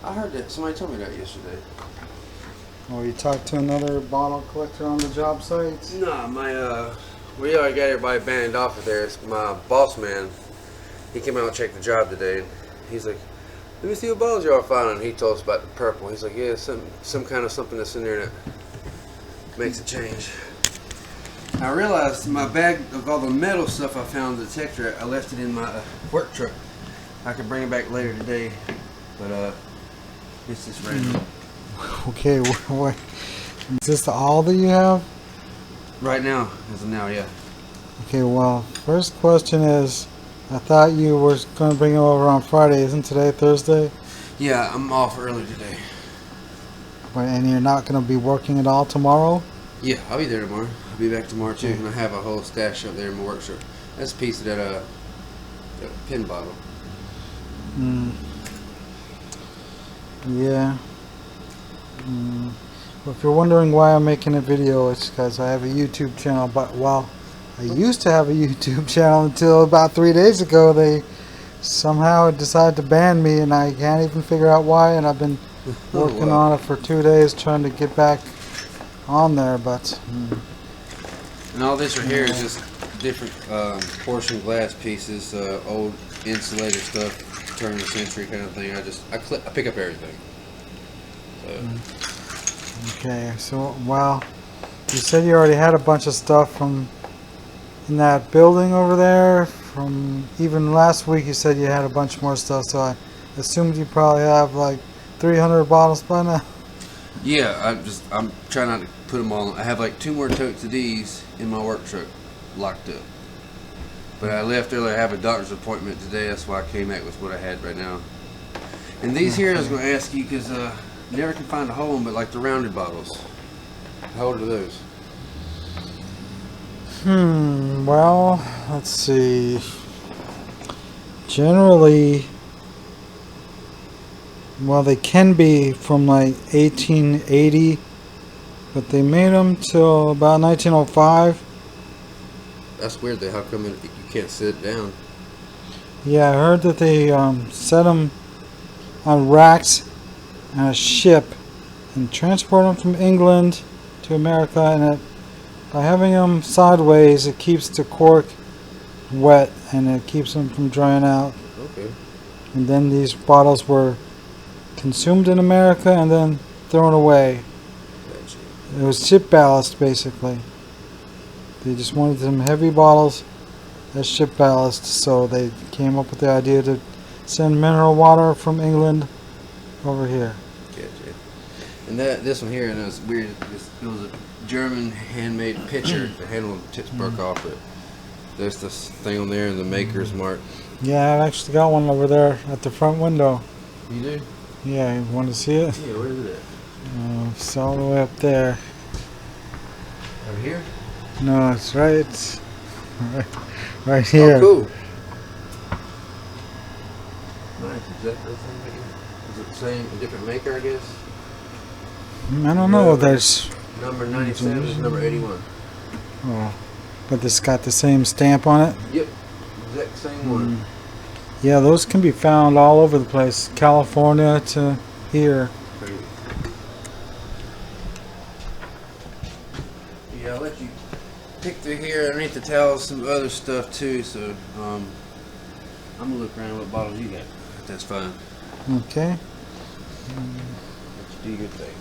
I heard that. Somebody told me that yesterday. Oh, you talked to another bottle collector on the job site? Nah, we already got everybody banned off of there. It's my boss man. He came out and checked the job today, and he's like, "Let me see what bottles y'all finding." He told us about the purple. He's like, "Yeah, some kind of something that's in there that makes a change." I realized my bag of all the metal stuff I found in the detector, I left it in my work truck. I could bring it back later today, but it's just random. Okay, what? Is this all that you have? Right now, as of now, yeah. Okay, well, first question is, I thought you were going to bring it over on Friday. Isn't today Thursday? Yeah, I'm off early today. Right, and you're not going to be working at all tomorrow? Yeah, I'll be there tomorrow. I'll be back tomorrow too, and I have a whole stash up there in my workshop. That's a piece of that pin bottle. Yeah. Well, if you're wondering why I'm making a video, it's because I have a YouTube channel. But well, I used to have a YouTube channel until about 3 days ago. They somehow decided to ban me, and I can't even figure out why. And I've been working on it for 2 days, trying to get back on there. But and all this right here is just different portion glass pieces, old insulator stuff, turn of the century kind of thing. I pick up everything. Okay, so well, you said you already had a bunch of stuff from in that building over there. From even last week, you said you had a bunch more stuff. So I assumed you probably have like 300 bottles by now. Yeah, I'm trying not to put them all. I have like 2 more totes of these in my work truck, locked up. But I left early. I have a doctor's appointment today. That's why I came back with what I had right now. And these here, I was going to ask you because never can find a hole in, but like the rounded bottles. How old are those? Well, let's see. Generally, well, they can be from like 1880, but they made them till about 1905. That's weird. How come you can't sit down? Yeah, I heard that they set them on racks on a ship and transport them from England to America, and by having them sideways, it keeps the cork wet and it keeps them from drying out. Okay. And then these bottles were consumed in America and then thrown away. Gotcha. It was ship ballast, basically. They just wanted some heavy bottles as ship ballast, so they came up with the idea to send mineral water from England over here. Gotcha. And this one here, and it was weird. It was a German handmade pitcher. The handle tips broke off, but there's this thing on there and the maker's mark. Yeah, I've actually got one over there at the front window. You do? Yeah, you want to see it? Yeah, where is it at? It's all the way up there. Over here? No, it's right here. Oh, cool. Nice. Is that the same thing? Is it the same, a different maker, I guess? I don't know. There's Number 97 is number 81. oh, but it's got the same stamp on it. Yep. Exact same one. Yeah, those can be found all over the place, California to here. Crazy. Yeah, I'll let you pick through here. Underneath the towels, some other stuff too. So, I'm gonna look around what bottles you got. If that's fine. Okay. Let you do your thing.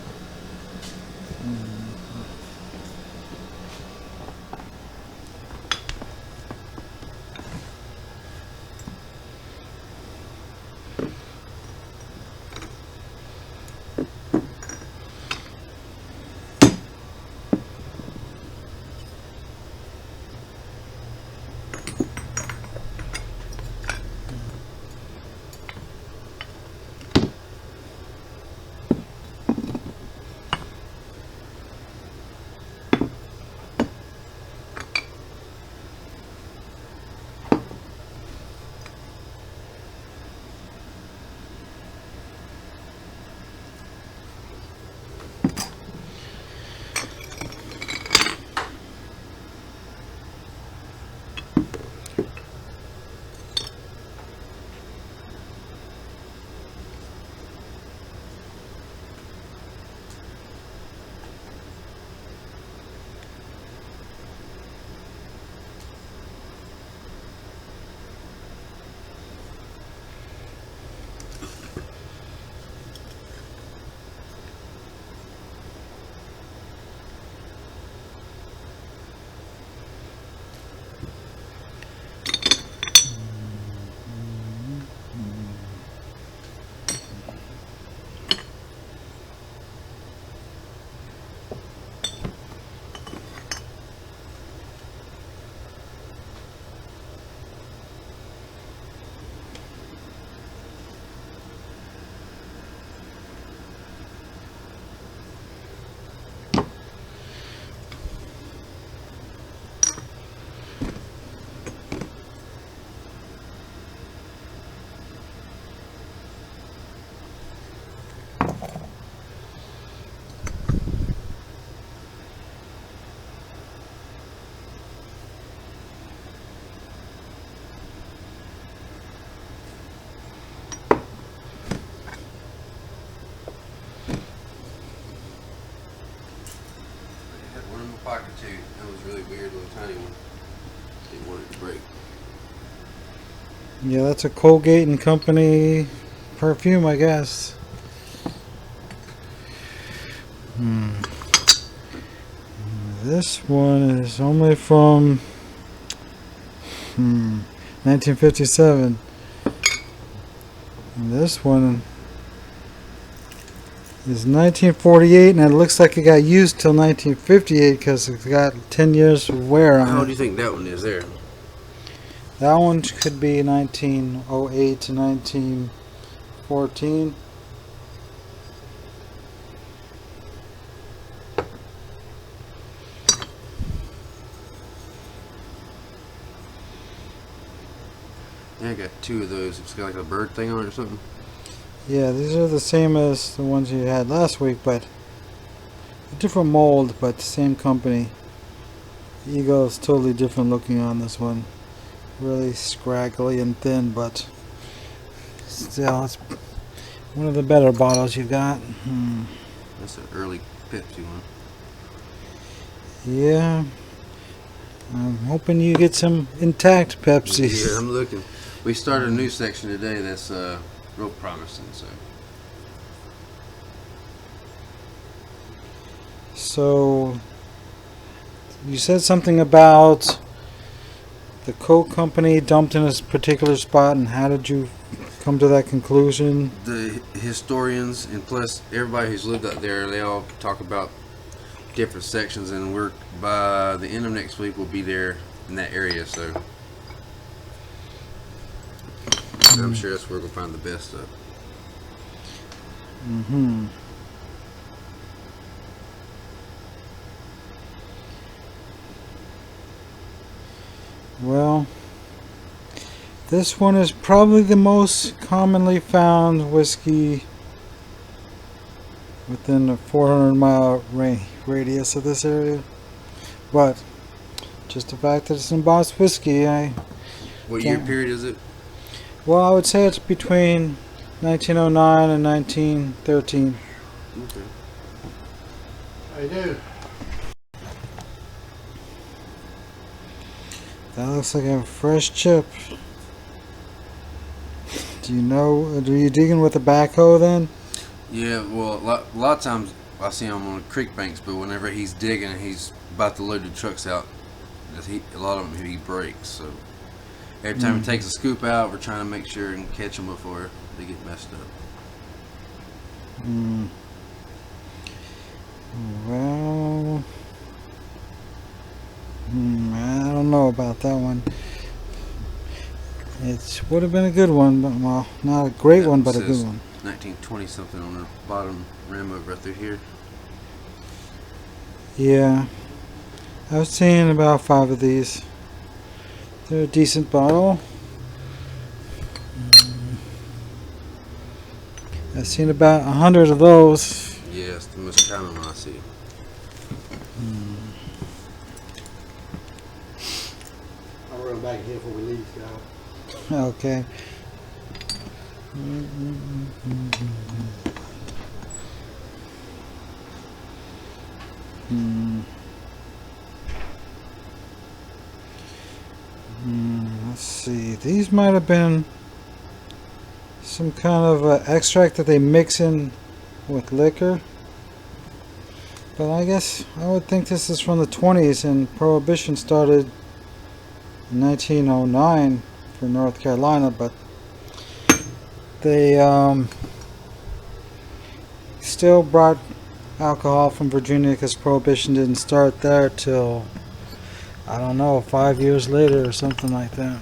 too. That was really weird, little tiny one. Didn't want it to break. Yeah, that's a Colgate and Company perfume, I guess. This one is only from 1957. And this one is 1948, and it looks like it got used till 1958 because it's got 10 years of wear How on old do it. you think that one is there? That one could be 1908 to 1914. Yeah, I got two of those. It's got like a bird thing on it or something. Yeah, these are the same as the ones you had last week, but a different mold, but the same company. The Eagle is totally different looking on this one. Really scraggly and thin, but still, it's one of the better bottles you've got. That's an early Pepsi one. Yeah, I'm hoping you get some intact Pepsis. Yeah, I'm looking. We started a new section today that's real promising. So, you said something about the Coke company dumped in a particular spot, and how did you come to that conclusion? The historians and plus everybody who's lived out there, they all talk about different sections, and we're by the end of next week we'll be there in that area. So I'm sure that's where we'll find the best stuff. Well, this one is probably the most commonly found whiskey within a 400-mile radius of this area. But just the fact that it's in Boss Whiskey, What year period is it? well, I would say it's between 1909 and 1913. Okay. How you do? That looks like a fresh chip. Do you digging with a backhoe then? Yeah, well, a lot of times I see him on creek banks, but whenever he's digging, he's about to load the trucks out. A lot of them he breaks, so every time he takes a scoop out, we're trying to make sure and catch them before they get messed up. Well, I don't know about that one. It would have been a good one, but well, not a great That one, but a says good one. 1920 something on the bottom rim over right through here. Yeah, I've seen about 5 of these. They're a decent bottle. I've seen about 100 of those. Yes, the most common one I see. I'll run back here before we leave, guys. Okay. Let's see. These might have been some kind of extract that they mix in with liquor. But I guess I would think this is from the 20s, and Prohibition started in 1909 for North Carolina, but they still brought alcohol from Virginia because Prohibition didn't start there till, I don't know, 5 years later or something like that.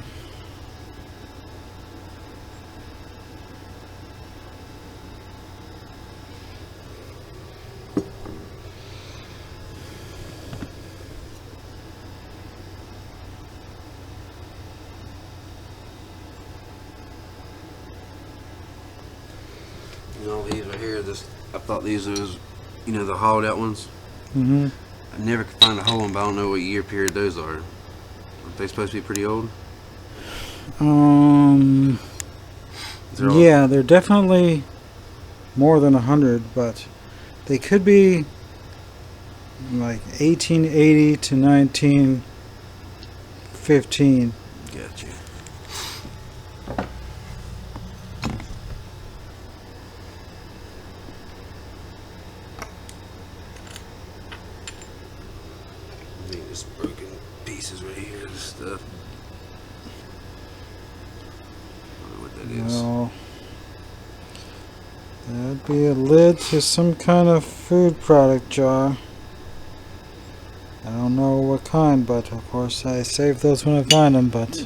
You know, these right here, I thought these was, the hollowed out ones. Mm-hmm. I never could find a hole in them, but I don't know what year period those are. Aren't they supposed to be pretty old? They're all- Yeah, they're definitely more than 100, but they could be like 1880 to 1915. Gotcha. I think this broken pieces right here, this stuff. I don't know what that is. No. That'd be a lid to some kind of food product jar. I don't know what kind, but of course I save those when I find them, but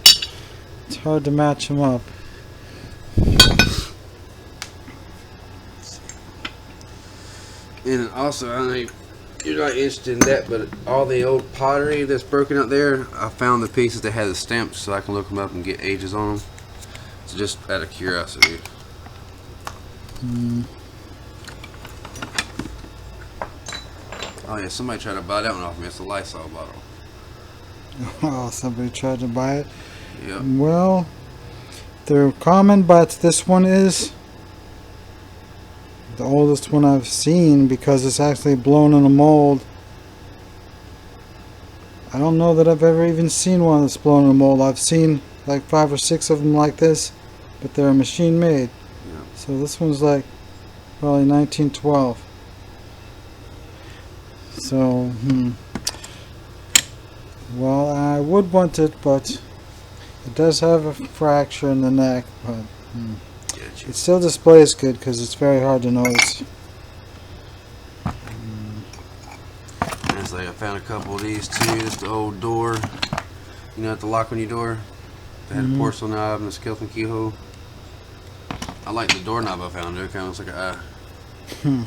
it's hard to match them up. And also, I know you're not interested in that, but all the old pottery that's broken out there, I found the pieces that had the stamps so I can look them up and get ages on them. So just out of curiosity. Oh yeah, somebody tried to buy that one off me. It's a Lysol bottle. Oh, somebody tried to buy it. Yep. Well, they're common, but this one is the oldest one I've seen because it's actually blown in a mold. I don't know that I've ever even seen one that's blown in a mold. I've seen like 5 or 6 of them like this, but they're machine made. Yeah. So this one's like probably 1912. So, well, I would want it, but it does have a fracture in the neck, but Gotcha. it still displays good because it's very hard to notice. And it's like I found a couple of these too. Just the old door. You know, at the lock on your door. They had a porcelain knob and a skeleton keyhole. I like the doorknob I found. It kind of looks like an eye.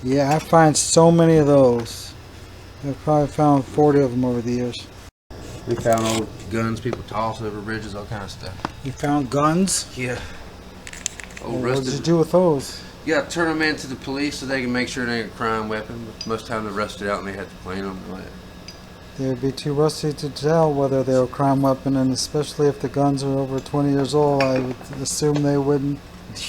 Yeah, I find so many of those. I've probably found 40 of them over the years. We found old guns people toss over bridges, all kind of stuff. You found guns? Yeah. Well, Old what did you rusted. do with those? You gotta turn them in to the police so they can make sure they ain't a crime weapon. But most of the time they're rusted out and they have to clean them. Like, They'd be too rusty to tell whether they're a crime weapon, and especially if the guns are over 20 years old, I would assume they wouldn't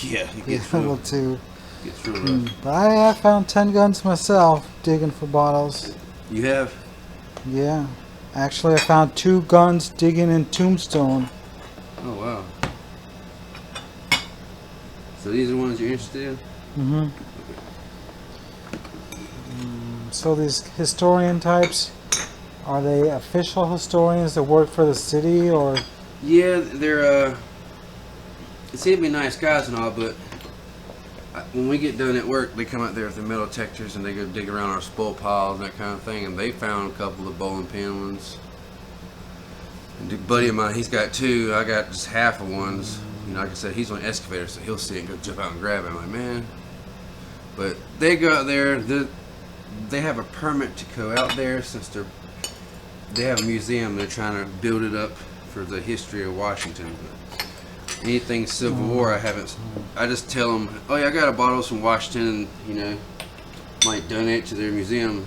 yeah, you be get through able 'em. to. Gets real rough. But I have found 10 guns myself, digging for bottles. You have? Yeah. Actually, I found 2 guns digging in Tombstone. Oh wow. So these are the ones you're interested in? Mm-hmm. So these historian types, are they official historians that work for the city, or? Yeah, they're they seem to be nice guys and all, but when we get done at work, they come out there with their metal detectors and they go dig around our spoil piles and that kind of thing, and they found a couple of bowling pin ones. And a buddy of mine, he's got 2. I got just half of ones. You know, like I said, he's on an excavator, so he'll see it and go jump out and grab it. I'm like, man. But they go out there. They have a permit to go out there since they have a museum. They're trying to build it up for the history of Washington. But anything Civil War, I haven't. I just tell them, oh yeah, I got a bottle from Washington, and you know, might donate to their museum.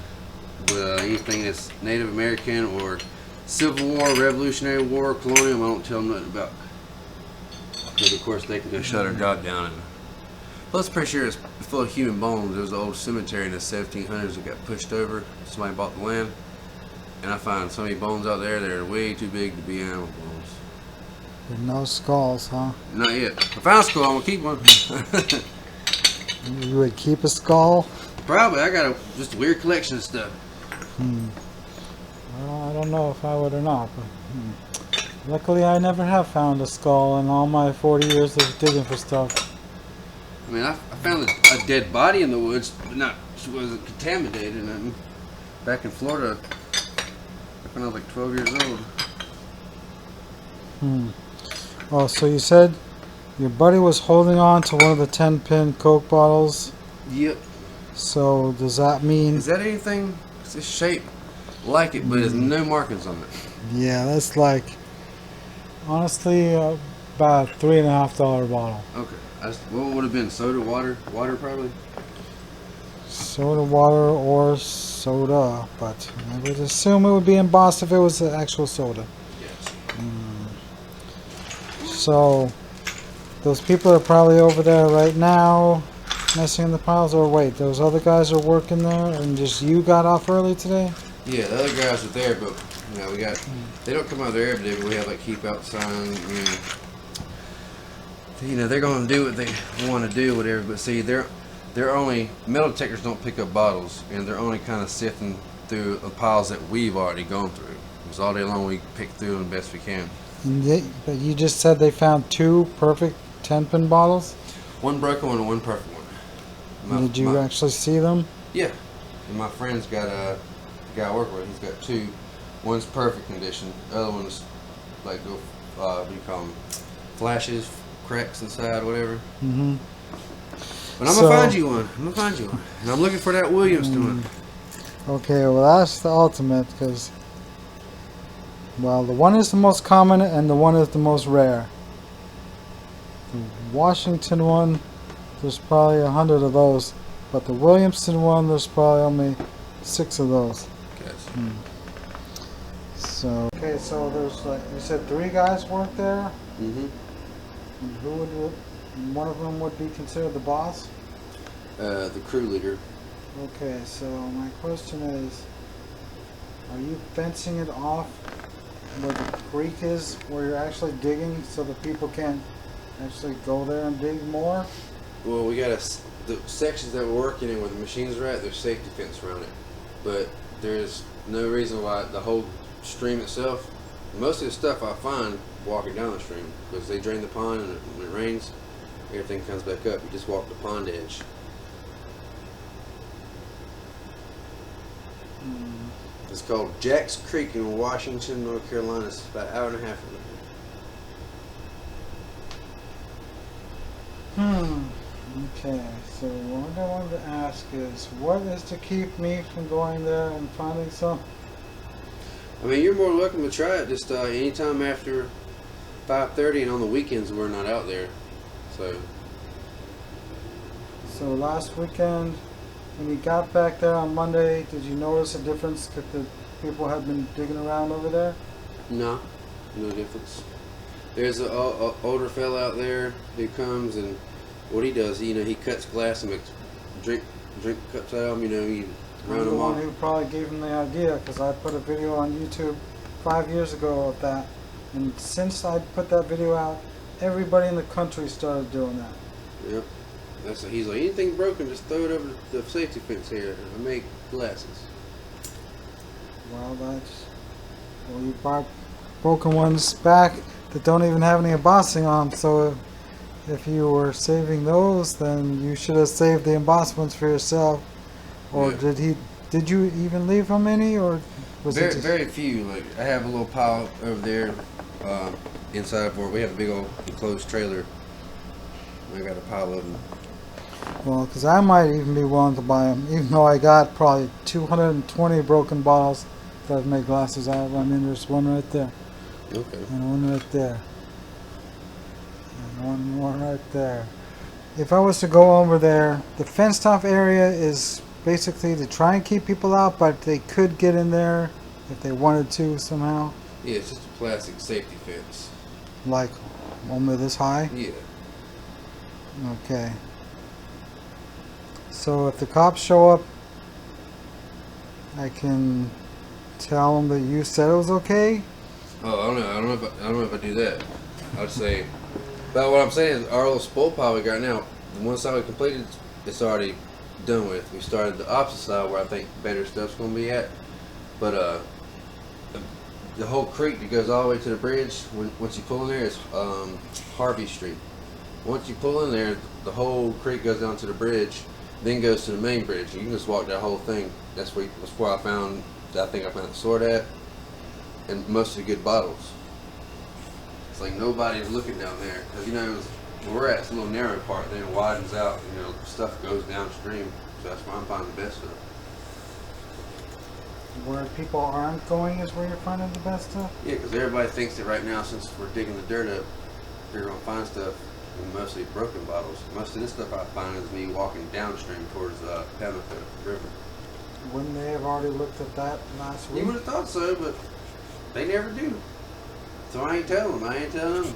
But anything that's Native American or Civil War, Revolutionary War, Colonial, I don't tell them nothing about. But of course, they can go shut our job down. And plus, pretty sure it's full of human bones. There was an old cemetery in the 1700s that got pushed over. Somebody bought the land, and I find so many bones out there that are way too big to be animal bones. With no skulls, huh? Not yet. I found a skull. I'm gonna keep one. You would keep a skull? Probably. I got just a weird collection of stuff. Well, I don't know if I would or not, but luckily I never have found a skull in all my 40 years of digging for stuff. I mean, I found a dead body in the woods, but she wasn't contaminated. And back in Florida, when I was like 12 years old. Oh, so you said your buddy was holding on to one of the 10-pin Coke bottles. Yep. So does that mean? Is that anything? It's a shape like it, but there's no markings on it. Yeah, that's like honestly about $3.50 bottle. Okay. What would have been? Soda, water? Water, probably? Soda water or soda, but I would assume it would be embossed if it was the actual soda. Yes. So those people are probably over there right now messing in the piles, or wait, those other guys are working there, and just you got off early today? Yeah, the other guys are there, but you know we got. They don't come out there every day, but we have like keep out signs. You know they're gonna do what they want to do, whatever. But see, they're only metal detectors don't pick up bottles, and they're only kind of sifting through the piles that we've already gone through. Because all day long we pick through them best we can. But you just said they found 2 perfect 10-pin bottles? One broken one and one perfect one. Did you actually see them? Yeah. And my friend's got a guy I work with. He's got 2. One's perfect condition. The other one's like what do you call them? Flashes, cracks inside, whatever. Mm-hmm. But I'm gonna find you one. I'm gonna find you one. And I'm looking for that Williamston one. Okay, well that's the ultimate, because well, the one is the most common and the one is the most rare. The Washington one, there's probably 100 of those, but the Williamston one, there's probably only 6 of those. Yes. So okay, so there's like you said 3 guys work there. Mm-hmm. And who would one of them would be considered the boss? The crew leader. Okay, so my question is, are you fencing it off where the creek is, where you're actually digging, so that people can't actually go there and dig more? Well, we got the sections that we're working in where the machines are at. There's safety fence around it, but there's no reason why the whole stream itself. Most of the stuff I find walking down the stream, because they drain the pond, and when it rains, everything comes back up. You just walk the pond edge. It's called Jack's Creek in Washington, North Carolina. It's about an hour and a half from here. Okay, so what I wanted to ask is, what is to keep me from going there and finding some? I mean, you're more than welcome to try it. Just anytime after 5:30, and on the weekends we're not out there. So last weekend, when you got back there on Monday, did you notice a difference that the people had been digging around over there? No difference. There's a older fella out there who comes, and what he does, he cuts glass and makes drink cups out of them. He I'm round the them one off. who probably gave him the idea, because I put a video on YouTube 5 years ago of that, and since I put that video out, everybody in the country started doing that. Yep. He's like, anything broken, just throw it over the safety fence here. I make glasses. Well, you brought broken ones back that don't even have any embossing on, so if you were saving those, then you should have saved the embossed ones for yourself. Or Yeah. did you even leave him any, or was it Very, just... very few. Like, I have a little pile over there inside where we have a big old enclosed trailer. I got a pile of them. Well, because I might even be willing to buy them, even though I got probably 220 broken bottles that I've made glasses out of. I mean, there's one right there, Okay. and one right there, and one more right there. If I was to go over there, the fenced off area is basically to try and keep people out, but they could get in there if they wanted to somehow. Yeah, it's just a plastic safety fence. Like, only this high? Yeah. Okay. So if the cops show up, I can tell them that you said it was okay? Oh, I don't know. I don't know if I do that. I'd say. But what I'm saying is, our little spoil pile we got now, the one side we completed, it's already done with. We started the opposite side where I think better stuff's gonna be at. But the whole creek that goes all the way to the bridge, once you pull in there, is Harvey Street. Once you pull in there, the whole creek goes down to the bridge, then goes to the main bridge. You can just walk that whole thing. That's where I found. I think I found the sword at, and most of the good bottles. It's like nobody's looking down there, because where we're at, it's a little narrow part, then it widens out, stuff goes downstream, so that's where I'm finding the best stuff. Where people aren't going is where you're finding the best stuff? Yeah, because everybody thinks that right now, since we're digging the dirt up, they're going to find stuff, and mostly broken bottles. Most of this stuff I find is me walking downstream towards Pamlico River. Wouldn't they have already looked at that last week? You would have thought so, but they never do. So I ain't telling them.